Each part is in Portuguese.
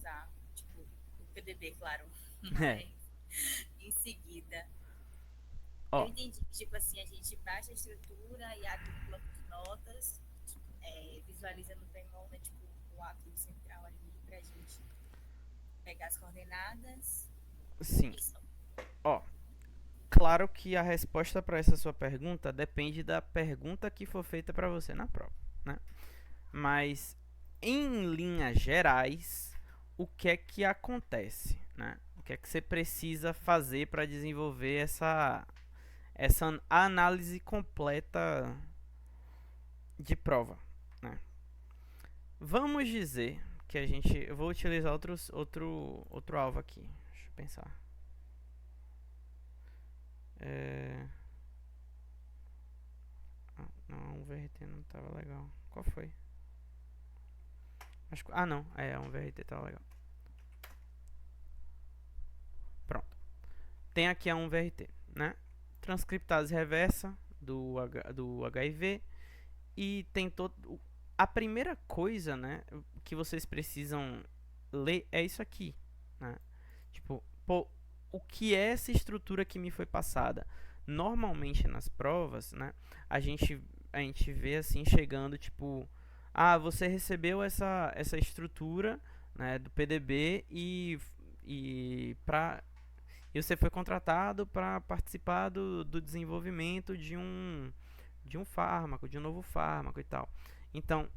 usar, tipo, o PDB, claro, É, mas em seguida. Eu ó, entendi que, tipo assim, a gente baixa a estrutura e abre um bloco de notas, visualiza no Paymon, né, tipo, o arquivo central ali pra gente pegar as coordenadas. sim. Isso. Ó, claro que a resposta para essa sua pergunta depende da pergunta que for feita para você na prova, né? Mas em linhas gerais, o que é que acontece, né? O que é que você precisa fazer para desenvolver essa análise completa de prova, né? Vamos dizer que eu vou utilizar outro alvo aqui. Deixa eu pensar. É, não, um VRT não tava legal. Qual foi? Não, um VRT tava legal. Pronto. Tem aqui a um VRT, né? Transcriptase reversa do HIV e tem todo a primeira coisa, né, que vocês precisam ler é isso aqui, né? Tipo, pô, o que é essa estrutura que me foi passada? Normalmente nas provas, né, a gente vê assim chegando tipo, você recebeu essa estrutura, né, do PDB e e você foi contratado para participar do desenvolvimento de um fármaco, de um novo fármaco e tal. Então,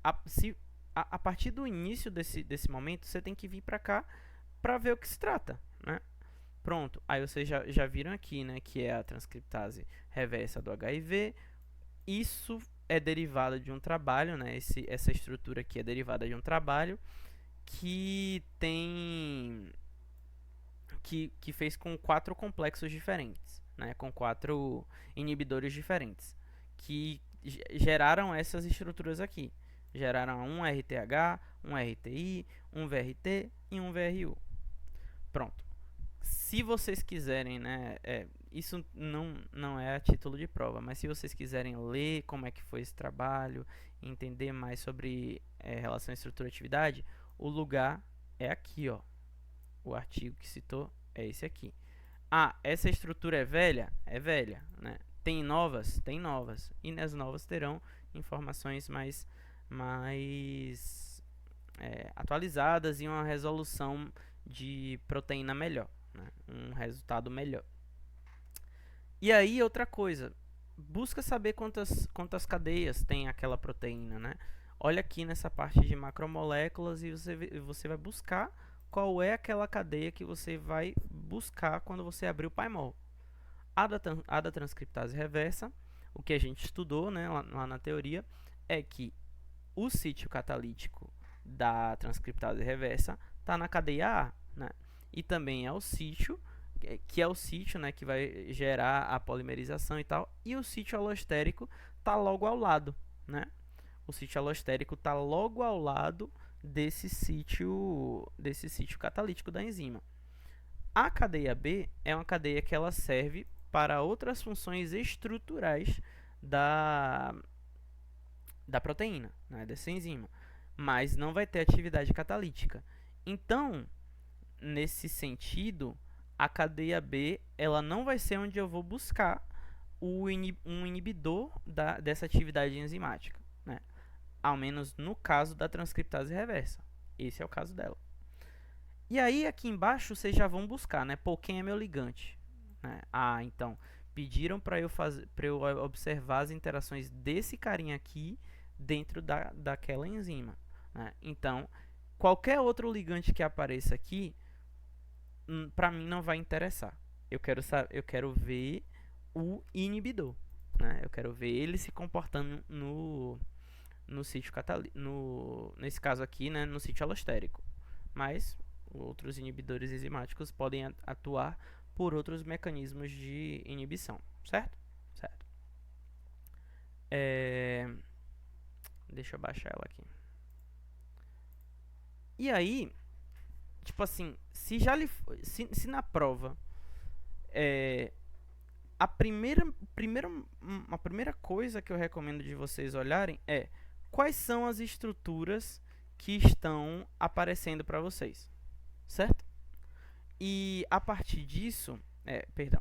a partir do início desse momento, você tem que vir para cá para ver o que se trata, né? Pronto, aí vocês já viram aqui, né, que é a transcriptase reversa do HIV. Isso é derivado de um trabalho, né? Essa estrutura aqui é derivada de um trabalho que que fez com quatro complexos diferentes, né, com quatro inibidores diferentes, que geraram essas estruturas aqui. Geraram um RTH, um RTI, um VRT e um VRU. Pronto. Se vocês quiserem, né, isso não é a título de prova, mas se vocês quiserem ler como é que foi esse trabalho, entender mais sobre relação estrutura-atividade, o lugar é aqui, ó. O artigo que citou é esse aqui. Essa estrutura é velha? É velha, né? Tem novas? Tem novas. E nas novas terão informações mais atualizadas e uma resolução de proteína melhor, né? Um resultado melhor. E aí, outra coisa, busca saber quantas cadeias tem aquela proteína, né? Olha aqui nessa parte de macromoléculas e você vai buscar qual é aquela cadeia que você vai buscar quando você abrir o Pymol. A da transcriptase reversa, o que a gente estudou, né, lá na teoria, é que o sítio catalítico da transcriptase reversa está na cadeia A, né? E também é o sítio que é o sítio, né, que vai gerar a polimerização e tal, e o sítio alostérico está logo ao lado, né? O sítio alostérico está logo ao lado desse sítio catalítico da enzima. A cadeia B é uma cadeia que ela serve para outras funções estruturais da, da proteína, né, dessa enzima, mas não vai ter atividade catalítica. Então, nesse sentido, a cadeia B ela não vai ser onde eu vou buscar um inibidor dessa atividade enzimática, né? Ao menos no caso da transcriptase reversa. Esse é o caso dela. E aí aqui embaixo vocês já vão buscar, né? Pô, quem é meu ligante? Né? Então pediram para eu observar as interações desse carinha aqui dentro daquela enzima. Né? Então qualquer outro ligante que apareça aqui para mim não vai interessar. Eu quero ver o inibidor, né? Eu quero ver ele se comportando no sítio no nesse caso aqui, né, no sítio alostérico. Mas outros inibidores enzimáticos podem atuar por outros mecanismos de inibição, certo? Certo. É... Deixa eu baixar ela aqui. E aí, tipo assim, se na prova é, a primeira coisa que eu recomendo de vocês olharem é quais são as estruturas que estão aparecendo para vocês, certo? E a partir disso, perdão,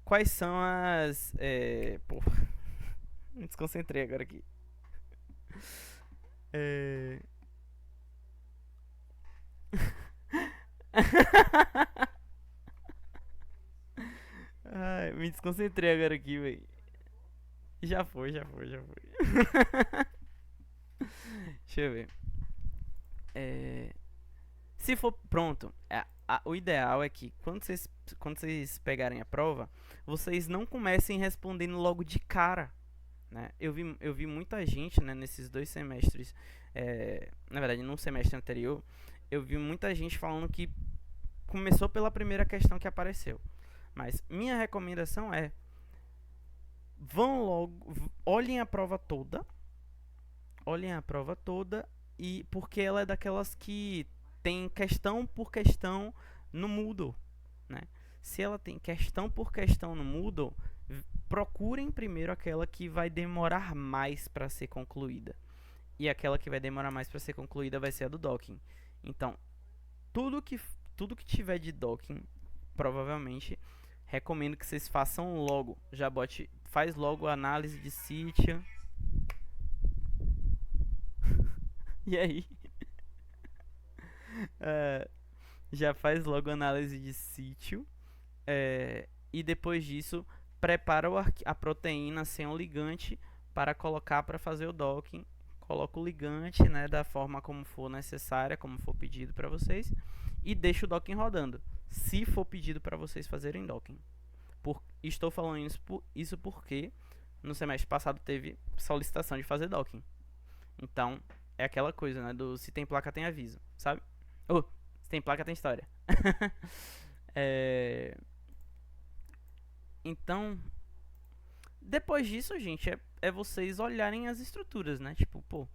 quais são as, pô, me desconcentrei agora aqui. É... Ai, me desconcentrei agora aqui, velho. Já foi, já foi, já foi. Deixa eu ver. É... Se for pronto, o ideal é que quando vocês pegarem a prova, vocês não comecem respondendo logo de cara, né? Eu vi muita gente, né, nesses 2 semestres, na verdade, no semestre anterior, eu vi muita gente falando que começou pela primeira questão que apareceu. Mas minha recomendação é: vão logo, olhem a prova toda, e porque ela é daquelas que tem questão por questão no Moodle, né? Se ela tem questão por questão no Moodle, procurem primeiro aquela que vai demorar mais para ser concluída. E aquela que vai demorar mais para ser concluída vai ser a do docking. Então, tudo que tiver de docking, provavelmente recomendo que vocês façam logo. Faz logo a análise de sítio. E aí? Já faz logo a análise de sítio. E depois disso, prepara a proteína sem o ligante para colocar para fazer o docking. Coloca o ligante, né, da forma como for necessária, como for pedido para vocês, e deixa o docking rodando, se for pedido para vocês fazerem docking. Estou falando isso porque no semestre passado teve solicitação de fazer docking. Então, é aquela coisa, né, do se tem placa tem aviso, sabe? Se tem placa tem história. Então, depois disso, gente, é vocês olharem as estruturas, né? Tipo, pô,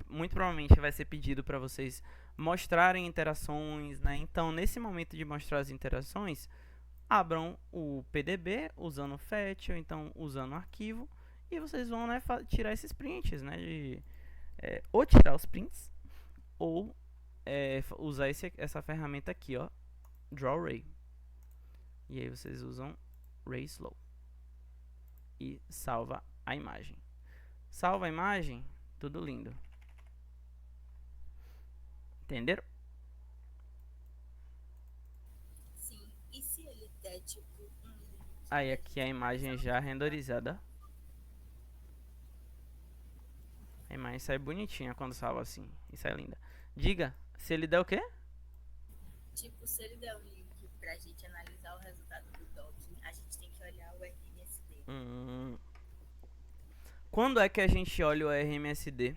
muito provavelmente vai ser pedido para vocês mostrarem interações, né? Então, nesse momento de mostrar as interações, abram o PDB usando o FET ou então usando o arquivo, e vocês vão, né, tirar esses prints, né? Ou tirar os prints, ou usar essa ferramenta aqui, ó, DrawRay. E aí vocês usam Ray Slow e salva a imagem. Salva a imagem, tudo lindo. Entenderam? Sim. E se ele der tipo um link? Aí aqui a imagem já renderizada. A imagem sai bonitinha quando salva assim. Isso é linda. Diga, se ele der o quê? Tipo, se ele der um link pra gente analisar o resultado do docking, a gente tem que olhar o RMSD. Quando é que a gente olha o RMSD?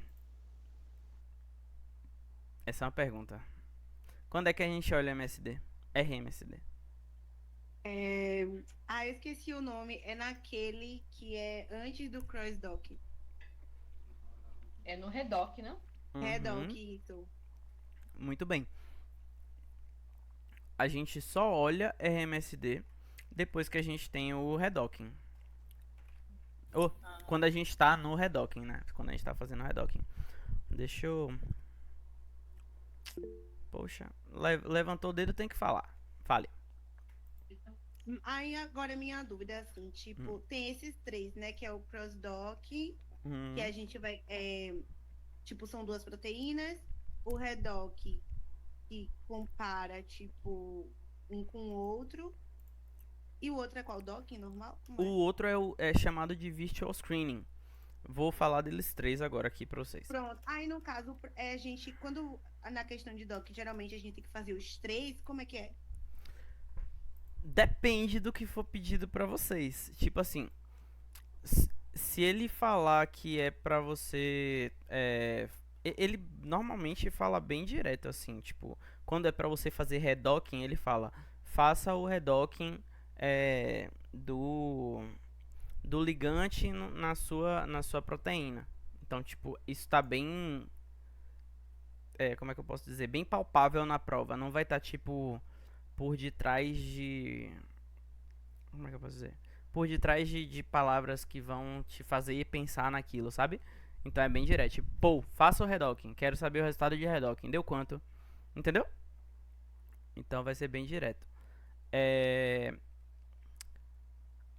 Essa é uma pergunta. Quando é que a gente olha o MSD? RMSD. Eu esqueci o nome. É naquele que é antes do crossdock. É no redoc, não? Redock, isso. Muito bem. A gente só olha RMSD depois que a gente tem o redocking. Ou quando a gente está no redocking, né? Quando a gente está fazendo o redocking. Deixa eu... Poxa, levantou o dedo, tem que falar. Fale. Aí agora minha dúvida é assim, tipo, tem esses 3, né? Que é o crossdock, que a gente vai... tipo, são 2 proteínas. O redoc, que compara, tipo, um com o outro. E o outro é qual? Docking normal? O outro é chamado de Virtual Screening. Vou falar deles 3 agora aqui pra vocês. Pronto. Aí, no caso, a gente, quando na questão de docking, geralmente a gente tem que fazer os 3, como é que é? Depende do que for pedido pra vocês. Tipo assim, se ele falar que é pra você... ele normalmente fala bem direto, assim, tipo... Quando é pra você fazer redocking, ele fala... Faça o redocking do ligante na sua proteína. Então, tipo, isso tá bem... como é que eu posso dizer? Bem palpável na prova. Não vai estar, tipo, por detrás de... Como é que eu posso dizer? Por detrás de palavras que vão te fazer pensar naquilo, sabe? Então é bem direto. Tipo, pô, faça o redocking. Quero saber o resultado de redocking. Deu quanto? Entendeu? Então vai ser bem direto.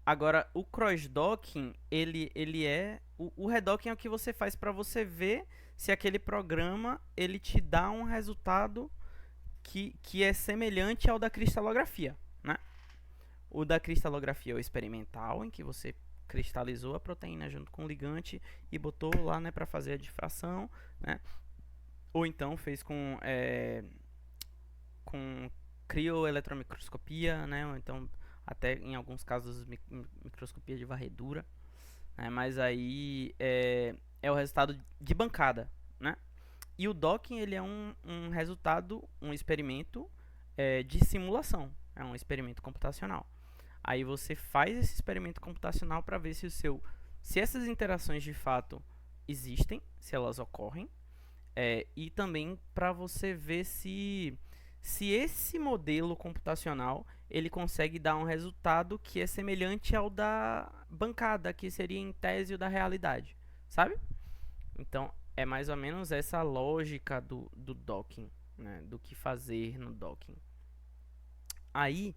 Agora, o crossdocking, ele é... O redocking é o que você faz para você ver se aquele programa ele te dá um resultado que é semelhante ao da cristalografia, né? O da cristalografia é o experimental, em que você cristalizou a proteína junto com o ligante e botou lá, né, para fazer a difração, né? Ou então fez com crioeletromicroscopia, né? Ou então até em alguns casos microscopia de varredura, né? Mas aí é o resultado de bancada, né? E o docking ele é um resultado, um experimento de simulação, é um experimento computacional. Aí você faz esse experimento computacional para ver se essas interações de fato existem, se elas ocorrem, e também para você ver se esse modelo computacional ele consegue dar um resultado que é semelhante ao da bancada, que seria em tese o da realidade, sabe? Então é mais ou menos essa lógica do docking, né? Do que fazer no docking. Aí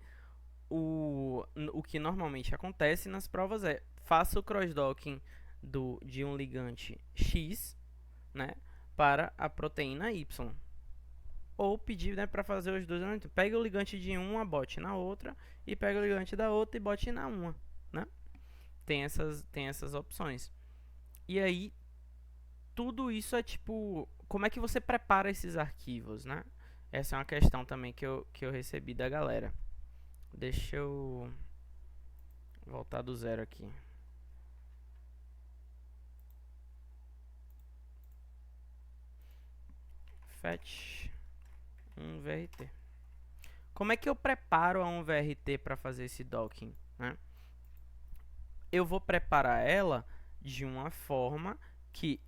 o que normalmente acontece nas provas é faça o crossdocking de um ligante X, né, para a proteína Y. Ou pedir, né, para fazer os dois. Pega o ligante de uma, bote na outra. E pega o ligante da outra e bote na uma, né? Tem essas opções. E aí, tudo isso é tipo... Como é que você prepara esses arquivos, né? Essa é uma questão também que eu recebi da galera. Deixa eu voltar do zero aqui. Fetch um VRT. Como é que eu preparo a um VRT para fazer esse docking, né? Eu vou preparar ela de uma forma que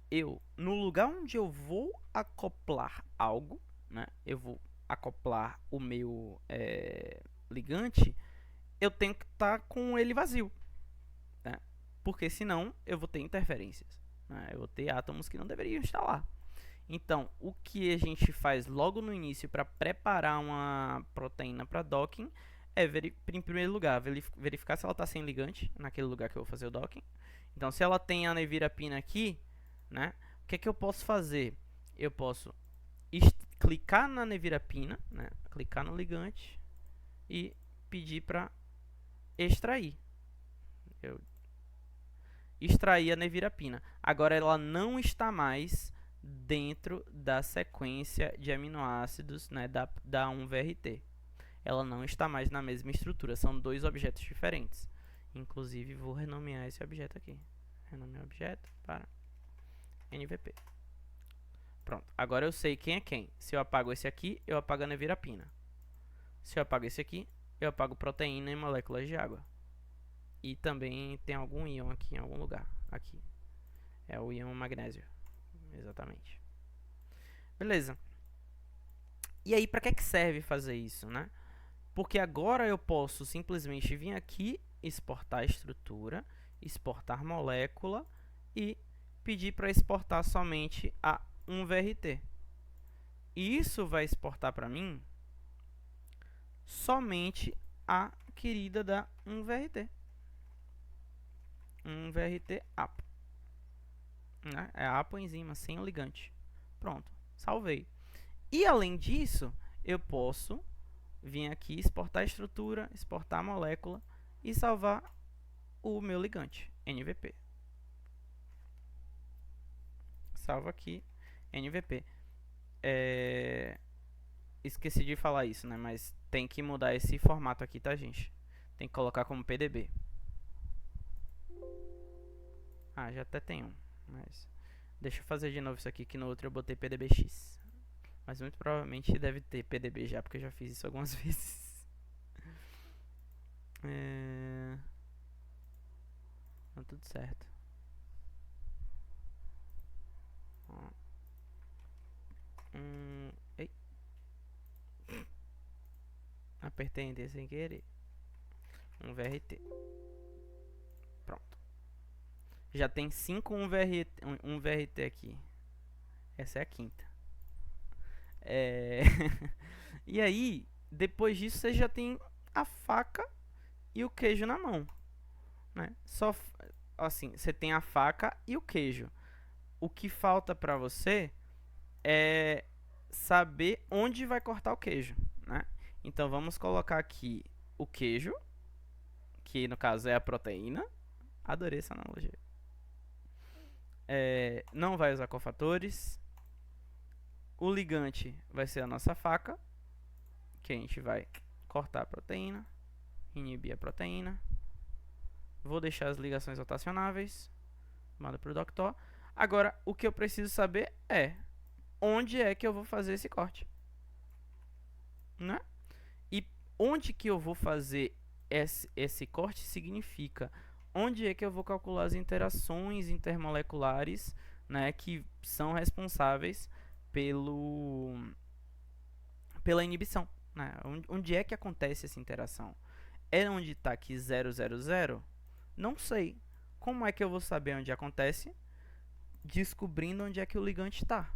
no lugar onde eu vou acoplar algo, né? Eu vou acoplar o meu ligante, eu tenho que estar com ele vazio, né? Porque senão eu vou ter interferências, né? Eu vou ter átomos que não deveriam estar lá. Então, o que a gente faz logo no início para preparar uma proteína para docking é, em primeiro lugar, verificar se ela está sem ligante naquele lugar que eu vou fazer o docking. Então, se ela tem a nevirapina aqui, né, o que é que eu posso fazer? Eu posso clicar na nevirapina, né, clicar no ligante e pedir para extrair. Eu extrair a nevirapina. Agora ela não está mais dentro da sequência de aminoácidos, né, da 1-VRT. Ela não está mais na mesma estrutura. São dois objetos diferentes. Inclusive, vou renomear esse objeto aqui. Renomear objeto para NVP. Pronto. Agora eu sei quem é quem. Se eu apago esse aqui, eu apago a nevirapina. Se eu apago esse aqui, eu apago proteína e moléculas de água. E também tem algum íon aqui em algum lugar. Aqui. É o íon magnésio. Exatamente. Beleza. E aí, para que serve fazer isso, né? Porque agora eu posso simplesmente vir aqui, exportar a estrutura, exportar molécula e pedir para exportar somente a 1-VRT. E isso vai exportar para mim somente a querida da 1-VRT. 1-VRT APO. Né? É a apoenzima sem o ligante. Pronto, salvei. E além disso, eu posso vir aqui, exportar a estrutura, exportar a molécula e salvar o meu ligante, NVP. Salvo aqui, NVP. Esqueci de falar isso, né? Mas tem que mudar esse formato aqui, tá, gente? Tem que colocar como PDB. Ah, já até tem um. Mas deixa eu fazer de novo isso aqui, que no outro eu botei PDBX. Mas muito provavelmente deve ter PDB já, porque eu já fiz isso algumas vezes. Tá tudo certo. Ei. Apertei Enter sem querer. 1-VRT. Pronto. já tem 5 um VRT aqui. Essa é a quinta. E aí, depois disso, você já tem a faca e o queijo na mão, né? Só assim, você tem a faca e o queijo. O que falta para você é saber onde vai cortar o queijo, né? Então vamos colocar aqui o queijo, que no caso é a proteína. Adorei essa analogia. Não vai usar cofatores. O ligante vai ser a nossa faca, que a gente vai cortar a proteína, inibir a proteína. Vou deixar as ligações rotacionáveis. Manda para o Doctor. Agora, o que eu preciso saber é onde é que eu vou fazer esse corte, né? E onde que eu vou fazer esse corte significa onde é que eu vou calcular as interações intermoleculares, né, que são responsáveis pela inibição, né? Onde é que acontece essa interação? É onde está aqui 000? Não sei. Como é que eu vou saber onde acontece? Descobrindo onde é que o ligante está.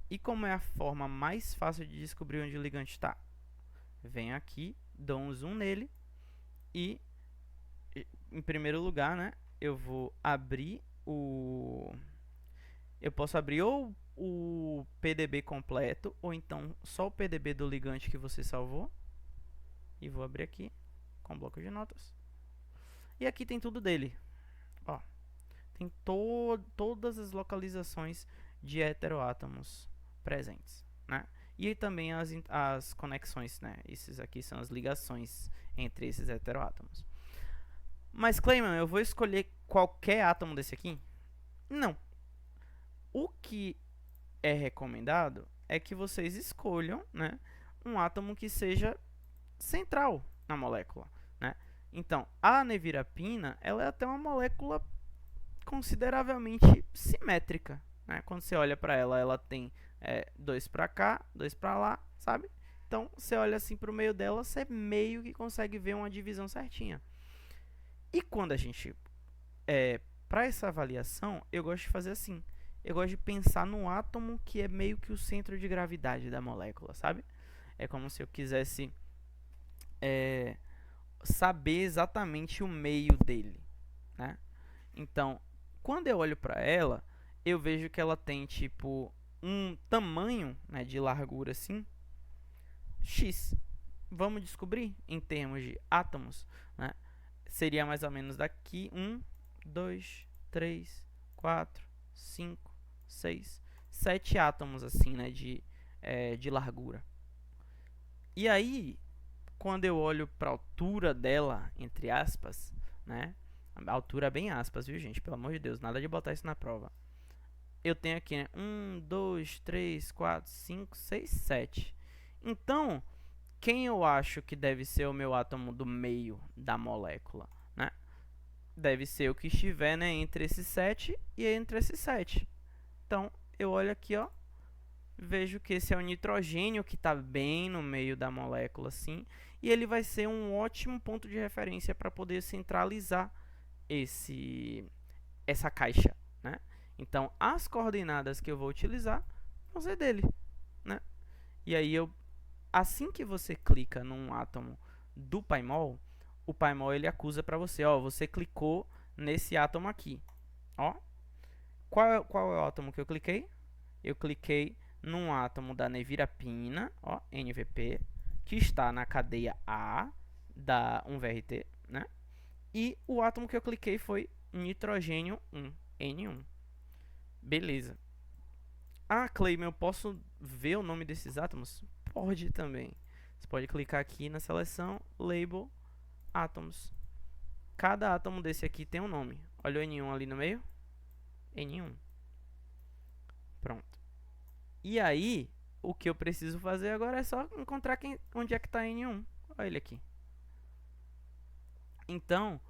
E como é a forma mais fácil de descobrir onde o ligante está? Venho aqui, dou um zoom nele e, em primeiro lugar, né, eu vou abrir eu posso abrir ou o PDB completo ou então só o PDB do ligante que você salvou. E vou abrir aqui com bloco de notas. E aqui tem tudo dele. Ó, tem todas as localizações de heteroátomos presentes, né? E aí também as conexões, né? Esses aqui são as ligações entre esses heteroátomos. Mas, Clayman, eu vou escolher qualquer átomo desse aqui? Não. O que é recomendado é que vocês escolham, né, um átomo que seja central na molécula, né? Então, a nevirapina, ela é até uma molécula consideravelmente simétrica, né? Quando você olha para ela, ela tem 2 para cá, 2 para lá, sabe? Então, você olha assim para o meio dela, você meio que consegue ver uma divisão certinha. E quando a gente... para essa avaliação, eu gosto de fazer assim. Eu gosto de pensar no átomo que é meio que o centro de gravidade da molécula, sabe? É como se eu quisesse saber exatamente o meio dele, né? Então, quando eu olho para ela, eu vejo que ela tem tipo um tamanho, né, de largura assim, X. Vamos descobrir em termos de átomos, né? Seria mais ou menos daqui 1, 2, 3, 4, 5, 6, 7 átomos assim, né, de largura. E aí, quando eu olho para a altura dela, entre aspas, né? A altura é bem aspas, viu, gente? Pelo amor de Deus, nada de botar isso na prova. Eu tenho aqui, né? 1, 2, 3, 4, 5, 6, 7. Então, quem eu acho que deve ser o meu átomo do meio da molécula, né? Deve ser o que estiver, né, entre esse 7 e entre esse 7. Então, eu olho aqui, ó. Vejo que esse é o nitrogênio que está bem no meio da molécula, assim, e ele vai ser um ótimo ponto de referência para poder centralizar essa caixa, né? Então, as coordenadas que eu vou utilizar vão ser dele, né? E aí, assim que você clica num átomo do Paimol, o Paimol ele acusa para você, ó, você clicou nesse átomo aqui, ó. Qual é o átomo que eu cliquei? Eu cliquei num átomo da nevirapina, ó, NVP, que está na cadeia A da 1VRT, né? E o átomo que eu cliquei foi nitrogênio 1, N1. Beleza. Ah, Clayman, eu posso ver o nome desses átomos? Pode também. Você pode clicar aqui na seleção, label, átomos. Cada átomo desse aqui tem um nome. Olha o N1 ali no meio. N1. Pronto. E aí, o que eu preciso fazer agora é só encontrar onde é que está N1. Olha ele aqui. Então,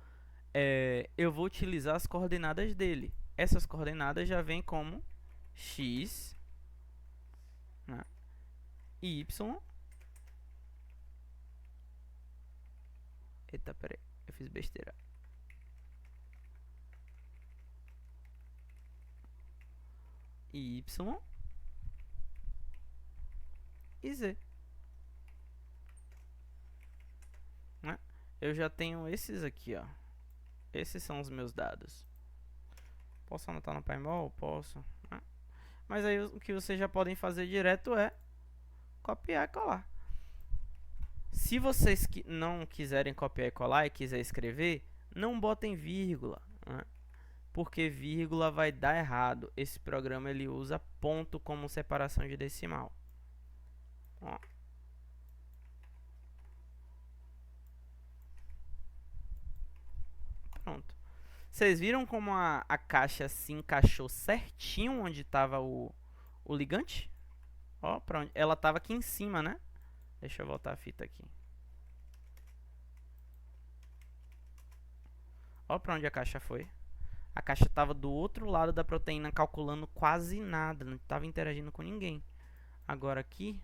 eu vou utilizar as coordenadas dele. Essas coordenadas já vêm como X, né, e Y. Eita, peraí, eu fiz besteira. Y e Z. Né? Eu já tenho esses aqui, ó. Esses são os meus dados. Posso anotar no Paimol? Posso. Né? Mas aí o que vocês já podem fazer direto é copiar e colar. Se vocês não quiserem copiar e colar e quiser escrever, não botem vírgula, né? Porque vírgula vai dar errado. Esse programa ele usa ponto como separação de decimal. Ó. Pronto. Vocês viram como a caixa se encaixou certinho onde estava o ligante? Ó, pra onde? Ela estava aqui em cima, né? Deixa eu voltar a fita aqui. Ó pra onde a caixa foi. A caixa estava do outro lado da proteína, calculando quase nada. Não estava interagindo com ninguém. Agora aqui,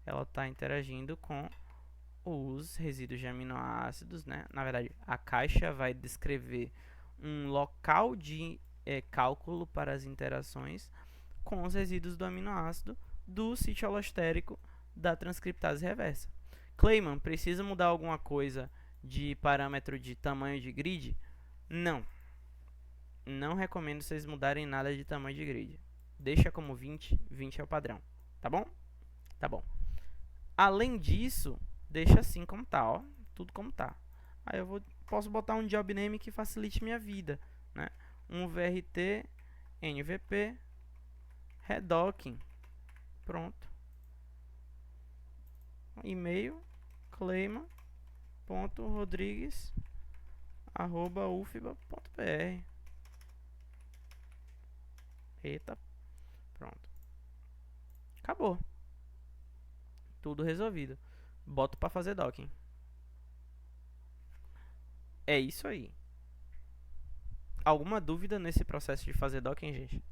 ela está interagindo com os resíduos de aminoácidos, né? Na verdade, a caixa vai descrever um local de cálculo para as interações com os resíduos do aminoácido do sítio alostérico da transcriptase reversa. Clayman, precisa mudar alguma coisa de parâmetro de tamanho de grid? Não. Não recomendo vocês mudarem nada de tamanho de grid. Deixa como 20, 20 é o padrão. Tá bom? Tá bom. Além disso, deixa assim como tá, ó. Tudo como tá. Aí eu posso botar um job name que facilite minha vida, né? Um VRT, NVP, redocking. Pronto. E-mail, clayman.rodrigues@ufba.br. Eita. Pronto. Acabou. Tudo resolvido. Boto para fazer docking. É isso aí. Alguma dúvida nesse processo de fazer docking, gente?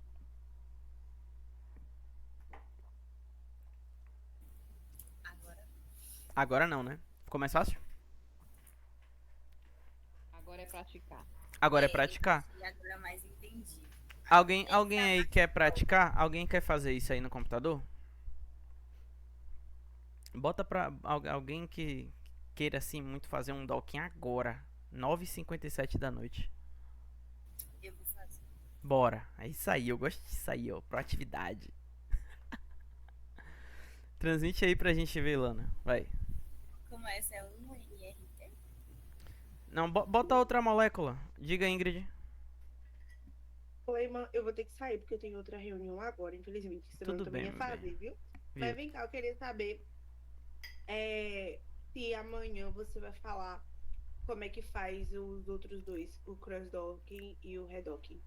Agora não, né? Ficou mais fácil? Agora é praticar. Agora é praticar. E agora mais entendi. Alguém aí quer praticar? Alguém quer fazer isso aí no computador? Bota pra alguém que queira assim muito fazer um docking agora. 9h57 da noite. Eu vou fazer. Bora. É isso aí, eu gosto disso aí, ó. Proatividade. Transmite aí pra gente ver, Lana. Vai. Como essa é 1NRT? Não, bota outra molécula. Diga, Ingrid. Clayman, eu vou ter que sair porque eu tenho outra reunião agora, infelizmente. Senão Tudo eu também bem, ia fazer, viu? Mas vem cá, eu queria saber se amanhã você vai falar como é que faz os outros dois, o crossdocking e o redocking.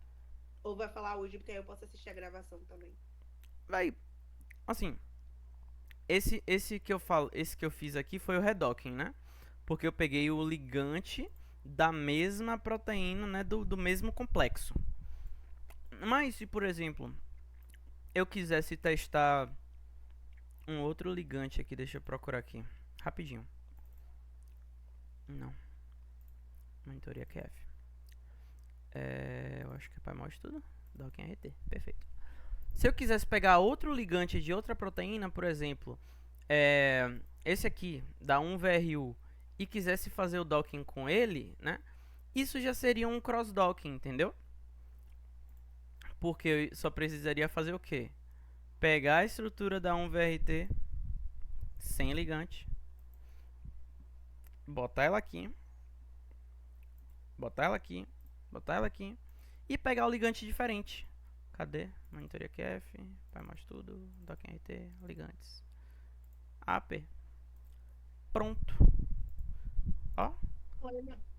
Ou vai falar hoje, porque aí eu posso assistir a gravação também. Vai. Assim, esse que eu fiz aqui foi o redocking, né? Porque eu peguei o ligante da mesma proteína, né, do mesmo complexo. Mas se, por exemplo, eu quisesse testar um outro ligante aqui, deixa eu procurar aqui, rapidinho. Não. Monitoria QF. Eu acho que é Paimol Estudo. Docking RT, perfeito. Se eu quisesse pegar outro ligante de outra proteína, por exemplo, esse aqui, da 1VRU, e quisesse fazer o docking com ele, né? Isso já seria um cross-docking, entendeu? Porque eu só precisaria fazer o quê? Pegar a estrutura da 1VRT sem ligante, botar ela aqui, botar ela aqui, botar ela aqui e pegar o ligante diferente. Cadê? Monitoria QF, Paimol Estudo, Docking RT, ligantes. AP. Pronto. Ó.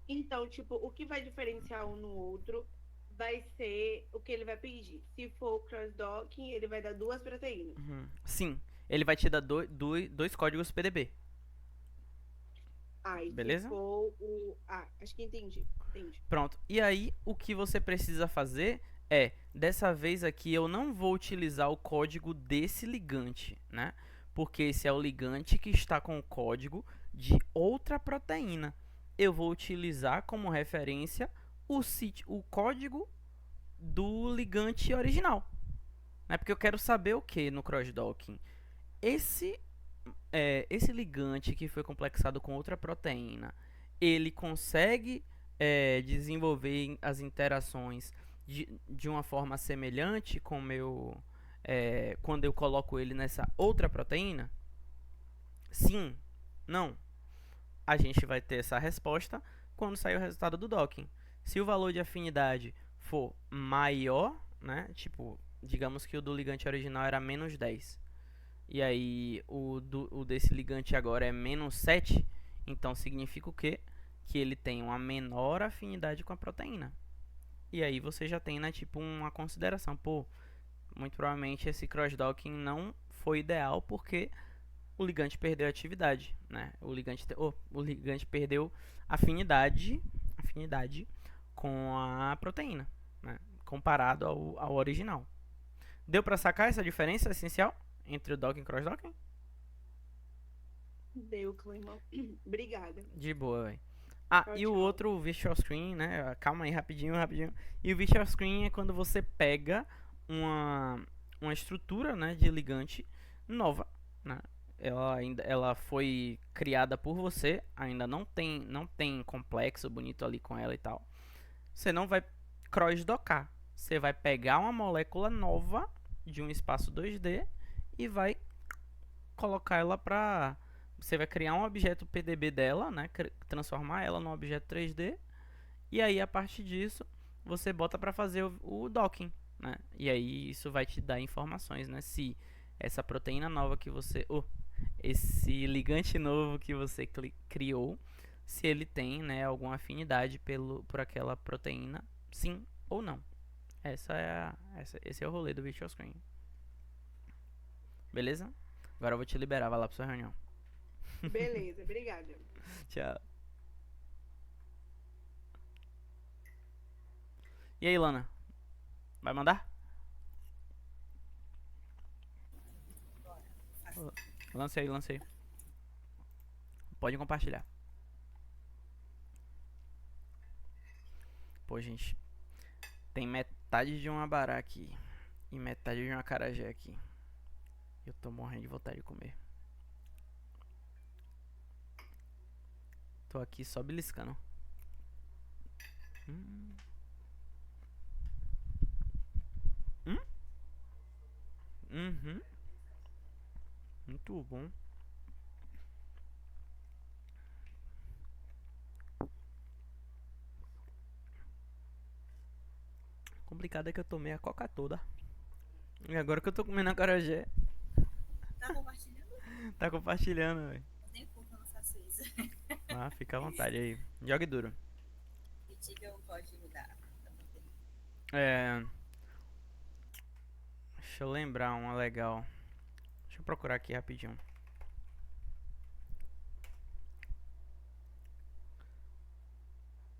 Então, tipo, o que vai diferenciar um no outro vai ser o que ele vai pedir. Se for o crossdocking, ele vai dar 2 proteínas. Uhum. Sim, ele vai te dar dois códigos PDB. E beleza? Se for o... acho que entendi. Pronto. E aí, o que você precisa fazer é, dessa vez aqui, eu não vou utilizar o código desse ligante, né? Porque esse é o ligante que está com o código de outra proteína. Eu vou utilizar como referência o código do ligante original. Né? Porque eu quero saber o que no crossdocking? Esse, esse ligante que foi complexado com outra proteína, ele consegue desenvolver as interações de uma forma semelhante como quando eu coloco ele nessa outra proteína? Sim, não. A gente vai ter essa resposta quando sair o resultado do docking. Se o valor de afinidade for maior, né, tipo, digamos que o do ligante original era menos 10, e aí o desse ligante agora é menos 7, então significa o quê? Que ele tem uma menor afinidade com a proteína. E aí você já tem, né, tipo, uma consideração. Pô, muito provavelmente esse crossdocking não foi ideal porque o ligante perdeu atividade, né? O ligante perdeu afinidade com a proteína, né? Comparado ao original. Deu para sacar essa diferença essencial entre o docking e crossdocking? Deu, Cleimão. Obrigada. De boa, velho. Ah, Tchau, e o tchau. outro, o Visual Screen, né? Calma aí, rapidinho. E o Visual Screen é quando você pega uma estrutura, né, de ligante nova, né? Ela foi criada por você, ainda não tem complexo bonito ali com ela e tal. Você não vai cross-dockar. Você vai pegar uma molécula nova de um espaço 2D e vai colocar ela pra... Você vai criar um objeto PDB dela, né? Transformar ela num objeto 3D. E aí, a partir disso, você bota para fazer o docking, né? E aí, isso vai te dar informações, né? Se essa proteína nova que você... esse ligante novo que você criou, se ele tem, né, alguma afinidade por aquela proteína, sim ou não. Esse é o rolê do Visual Screen. Beleza? Agora eu vou te liberar, vai lá pra sua reunião. Beleza, obrigada. Tchau. E aí, Lana? Vai mandar? Lancei. Pode compartilhar. Pô, gente. Tem metade de um abará aqui. E metade de um acarajé aqui. Eu tô morrendo de vontade de comer. Tô aqui só beliscando. Uhum. Muito bom. Complicado é que eu tomei a coca toda. E agora que eu tô comendo acarajé. Tá compartilhando? Tá compartilhando, velho. Tem pouco eu não faço isso. Ah, fica à vontade aí. Jogue duro. Me diga o código da bateria. Deixa eu lembrar uma legal. Deixa eu procurar aqui rapidinho.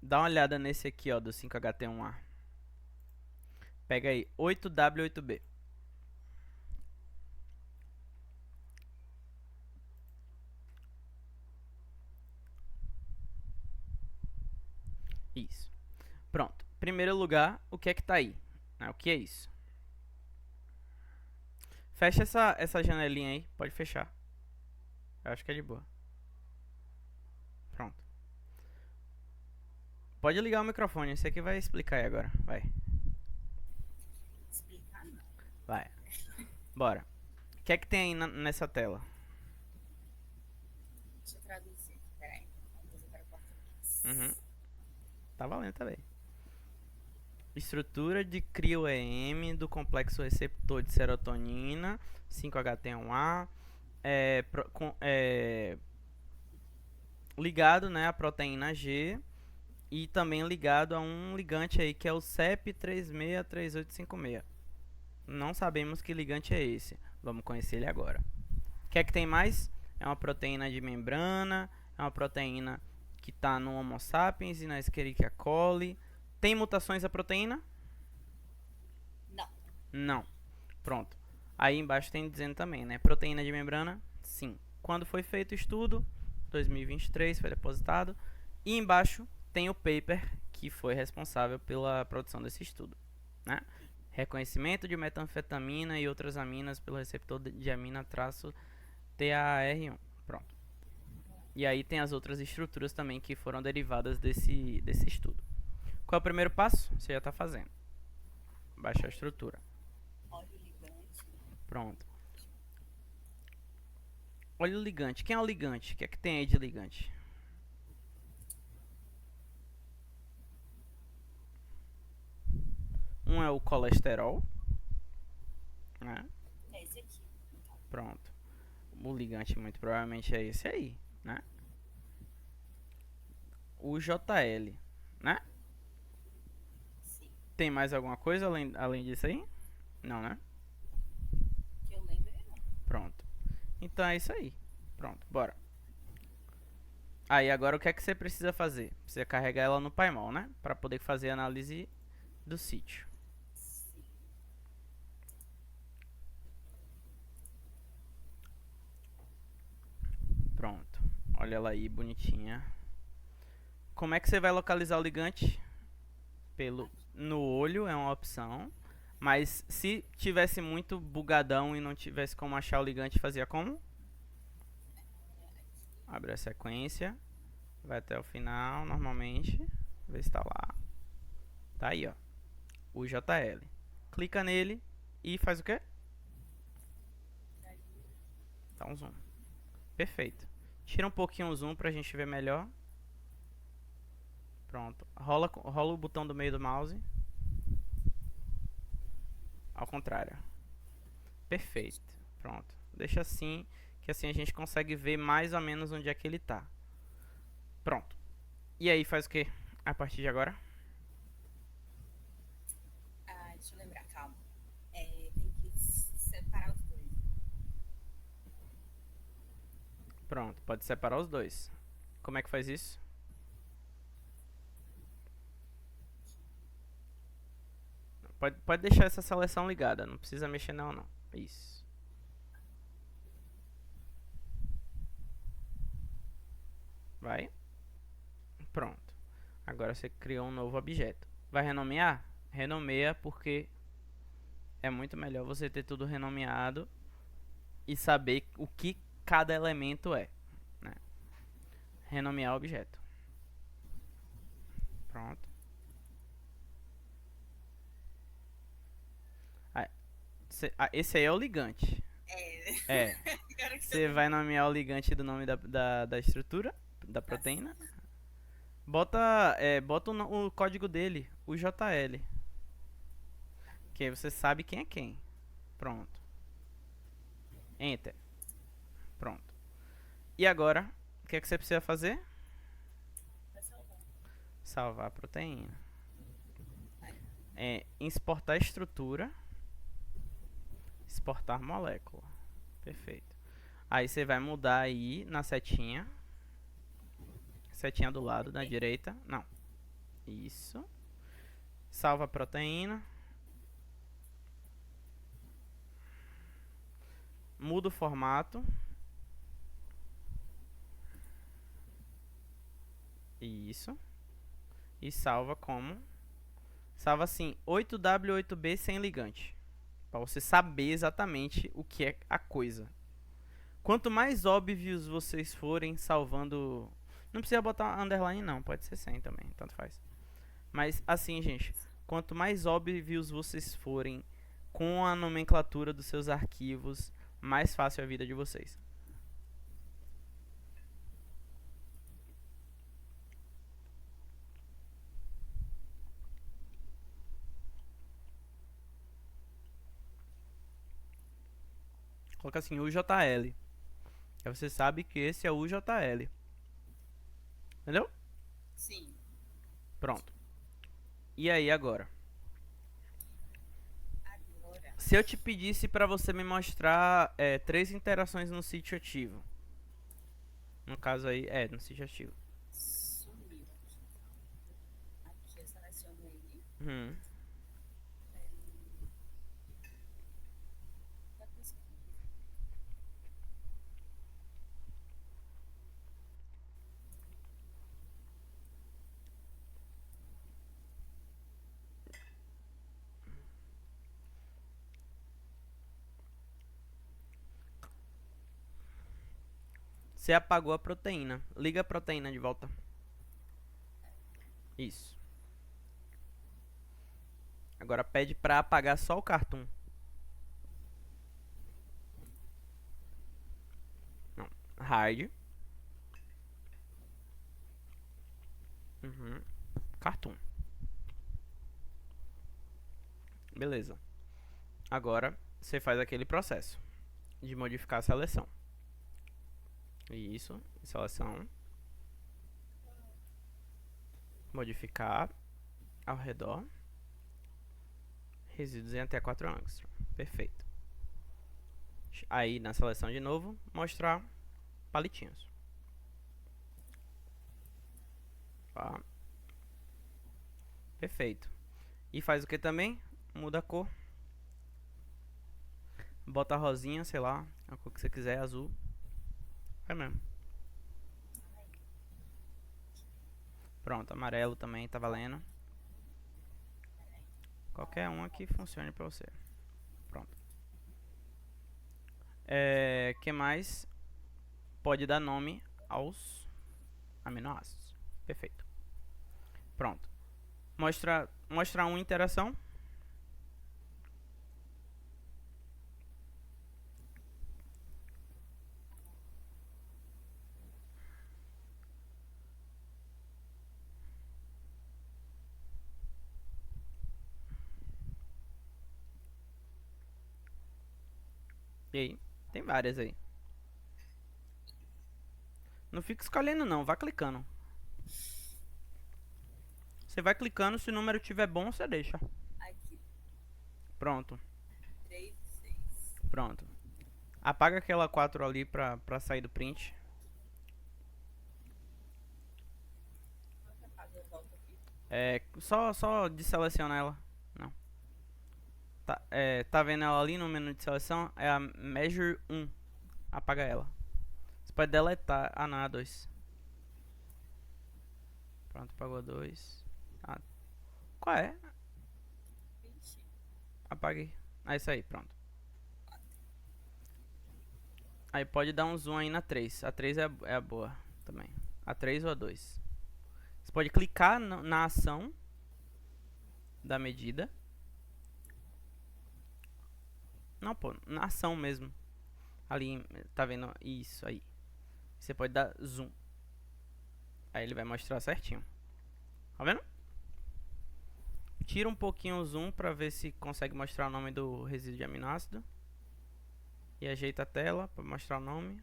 Dá uma olhada nesse aqui, ó, do 5HT1A. Pega aí, 8W8B. Isso. Pronto. Primeiro lugar, o que é que tá aí? O que é isso? Fecha essa janelinha aí. Pode fechar. Eu acho que é de boa. Pronto. Pode ligar o microfone. Esse aqui vai explicar aí agora. Vai. Explicar não. Vai. Bora. O que é que tem aí nessa tela? Deixa eu traduzir. Peraí. Vamos fazer para o português. Tá valendo também. Estrutura de cryo-EM do complexo receptor de serotonina 5HT1A ligado, né, à proteína G e também ligado a um ligante aí que é o CEP363856. Não sabemos que ligante é esse. Vamos conhecer ele agora. O que é que tem mais? É uma proteína de membrana, é uma proteína que está no Homo sapiens e na Escherichia coli. Tem mutações a proteína? Não. Não. Pronto. Aí embaixo tem dizendo também, né? Proteína de membrana? Sim. Quando foi feito o estudo? 2023, foi depositado. E embaixo tem o paper que foi responsável pela produção desse estudo, né? Reconhecimento de metanfetamina e outras aminas pelo receptor de amina-TAR1. Pronto. E aí tem as outras estruturas também que foram derivadas desse estudo. Qual é o primeiro passo? Você já está fazendo. Baixa a estrutura. Óleo ligante. Pronto. Óleo ligante. Quem é o ligante? O que é que tem aí de ligante? Um é o colesterol, né? É esse aqui. Pronto. O ligante muito provavelmente é esse aí, né? O JL, né? Sim. Tem mais alguma coisa além disso aí? Não, né? Que eu lembro não. Pronto. Então é isso aí. Pronto, bora. Aí agora o que é que você precisa fazer? Precisa carregar ela no Paimol, né? Para poder fazer a análise do sítio. Sim. Pronto. Olha ela aí, bonitinha. Como é que você vai localizar o ligante? No olho é uma opção. Mas se tivesse muito bugadão e não tivesse como achar o ligante, fazia como? Abre a sequência. Vai até o final, normalmente. Vê se tá lá. Tá aí, ó. O JL. Clica nele e faz o quê? Dá um zoom. Perfeito. Tira um pouquinho o zoom pra gente ver melhor. Pronto. Rola o botão do meio do mouse. Ao contrário. Perfeito. Pronto. Deixa assim, que assim a gente consegue ver mais ou menos onde é que ele tá. Pronto. E aí faz o que a partir de agora? Deixa eu lembrar, calma. Tem que separar os dois. Pronto, pode separar os dois. Como é que faz isso? Pode deixar essa seleção ligada, não precisa mexer não. Isso. Vai. Pronto. Agora você criou um novo objeto. Vai renomear? Renomeia porque é muito melhor você ter tudo renomeado e saber o que cada elemento é, né? Renomear o objeto. Pronto. Esse aí é o ligante. É. Você vai nomear o ligante do nome da estrutura, da proteína. Bota o código dele, o JL. Que aí você sabe quem é quem. Pronto. Enter. Pronto. E agora, o que é que você precisa fazer? Salvar a proteína. Exportar a estrutura. Exportar molécula. Perfeito. Aí você vai mudar aí na setinha. Setinha do lado, da direita. Não. Isso. Salva a proteína. Muda o formato. Isso. E salva como? Salva assim, 8W8B sem ligante. Para você saber exatamente o que é a coisa. Quanto mais óbvios vocês forem salvando... Não precisa botar underline não, pode ser sem também, tanto faz. Mas assim, gente, quanto mais óbvios vocês forem com a nomenclatura dos seus arquivos, mais fácil é a vida de vocês. Coloca assim, UJL. Aí você sabe que esse é o UJL. Entendeu? Sim. Pronto. E aí agora? Agora. Se eu te pedisse para você me mostrar 3 interações no sítio ativo. No caso aí, no sítio ativo. Sumiu aqui. Aqui eu seleciono ele. Da pesquisa. Você apagou a proteína. Liga a proteína de volta. Isso. Agora pede pra apagar só o cartoon. Não. Hide. Cartoon. Beleza. Agora você faz aquele processo de modificar a seleção. Isso. Seleção. Modificar ao redor. Resíduos em até 4 angstrom. Perfeito. Aí na seleção de novo, mostrar palitinhos. Tá. Perfeito. E faz o que também? Muda a cor. Bota a rosinha, sei lá, a cor que você quiser, azul. É mesmo. Pronto, amarelo também tá valendo. Qualquer um aqui funcione pra você. Pronto. Que mais? Pode dar nome aos aminoácidos. Perfeito. Pronto. Mostrar uma interação. E aí? Tem várias aí. Não fica escolhendo não, vá clicando. Você vai clicando, se o número tiver bom, você deixa. Aqui, Pronto. 3, 6. Pronto. Apaga aquela 4 ali pra sair do print. Apaga, eu volto aqui. Só deselecionar ela. Não. Tá vendo ela ali no menu de seleção? É a Measure 1. Apaga ela. Você pode deletar. Ah, não, é a 2. Pronto, apagou a 2. Ah, qual é? 20. Apaguei. Ah, isso aí, pronto. Aí pode dar um zoom aí na 3. A 3 é a boa também. A 3 ou a 2. Você pode clicar na ação da medida. Não, pô, na ação mesmo. Ali, tá vendo? Isso aí. Você pode dar zoom. Aí ele vai mostrar certinho. Tá vendo? Tira um pouquinho o zoom pra ver se consegue mostrar o nome do resíduo de aminoácido. E ajeita a tela pra mostrar o nome.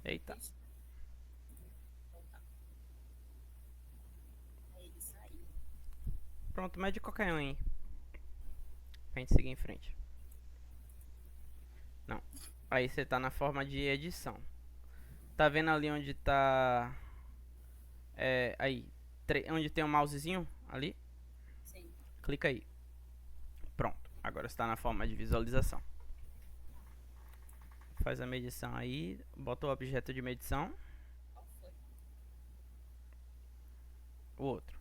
Eita. Voltar. Aí ele saiu. Pronto, mede qualquer um aí. Pra gente seguir em frente. Não. Aí você tá na forma de edição. Tá vendo ali onde tá... aí. Onde tem o mousezinho ali? Sim. Clica aí. Pronto. Agora está na forma de visualização. Faz a medição aí. Bota o objeto de medição. Qual foi? O outro.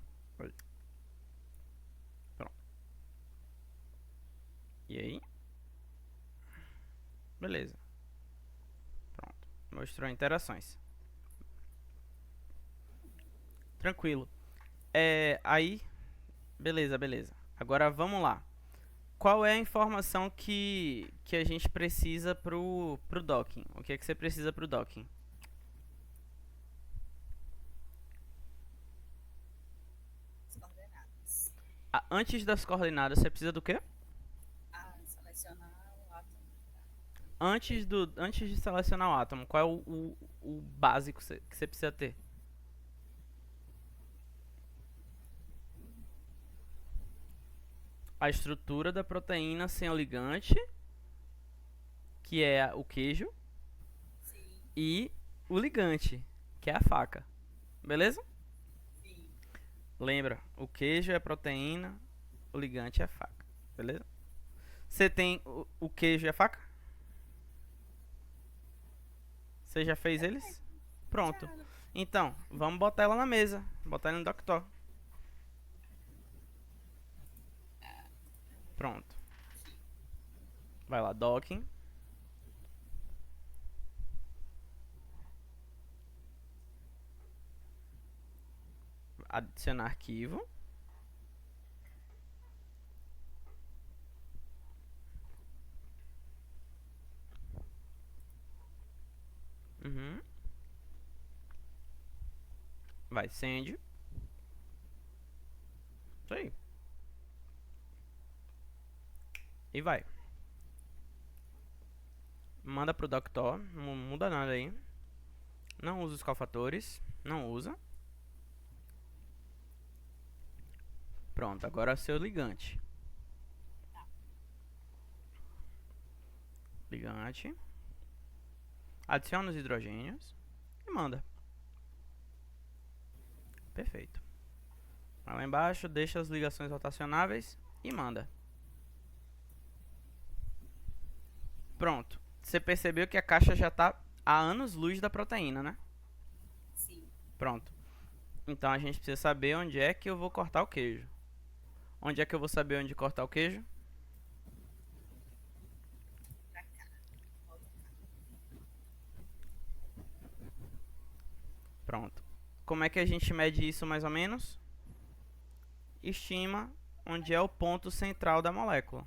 Pronto. E aí? Beleza. Pronto. Mostrou interações. Tranquilo. Aí. Beleza. Agora vamos lá. Qual é a informação que a gente precisa pro docking? O que é que você precisa pro docking? As coordenadas. Antes das coordenadas, você precisa do quê? Selecionar o átomo. Antes de selecionar o átomo, qual é o básico que você precisa ter? A estrutura da proteína sem o ligante, que é o queijo, Sim. e o ligante, que é a faca. Beleza? Sim. Lembra, o queijo é a proteína, o ligante é a faca. Beleza? Você tem o queijo e a faca? Você já fez eles? Pronto. Então, vamos botar ela na mesa. Botar ela no doctor. Pronto. Vai lá, docking. adicionar arquivo. Vai, send. Isso aí. E vai. Manda pro Doctor. Não muda nada aí. Não usa os calfatores. Não usa. Pronto, agora é seu ligante. Ligante. Adiciona os hidrogênios. E manda. Perfeito. Vai lá embaixo, deixa as ligações rotacionáveis e manda. Pronto. Você percebeu que a caixa já está a anos-luz da proteína, né? Sim. Pronto. Então a gente precisa saber onde é que eu vou cortar o queijo. Onde é que eu vou saber onde cortar o queijo? Pra cá. Volta cá. Pronto. Como é que a gente mede isso mais ou menos? Estima onde é o ponto central da molécula.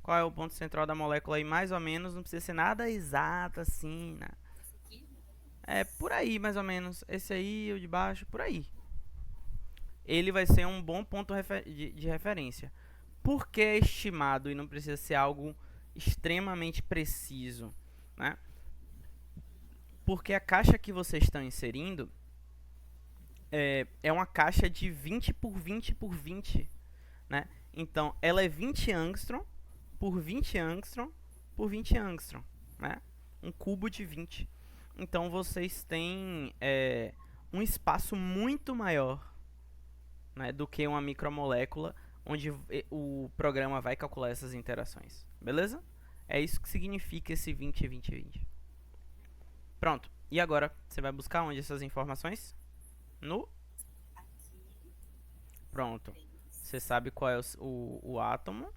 Qual é o ponto central da molécula aí, mais ou menos? Não precisa ser nada exato assim, né? Esse aqui? É por aí, mais ou menos. Esse aí, o de baixo, por aí. Ele vai ser um bom ponto de referência. Por que é estimado e não precisa ser algo extremamente preciso, né? Porque a caixa que vocês estão inserindo é uma caixa de 20 por 20 por 20, né? Então, ela é 20 angstrom por 20 angstrom por 20 angstrom, né? Um cubo de 20. Então, vocês têm um espaço muito maior, né, do que uma micromolécula, onde o programa vai calcular essas interações. Beleza? É isso que significa esse 20, 20, 20. Pronto. E agora, você vai buscar onde essas informações? No? Aqui. Pronto. Você sabe qual é o átomo.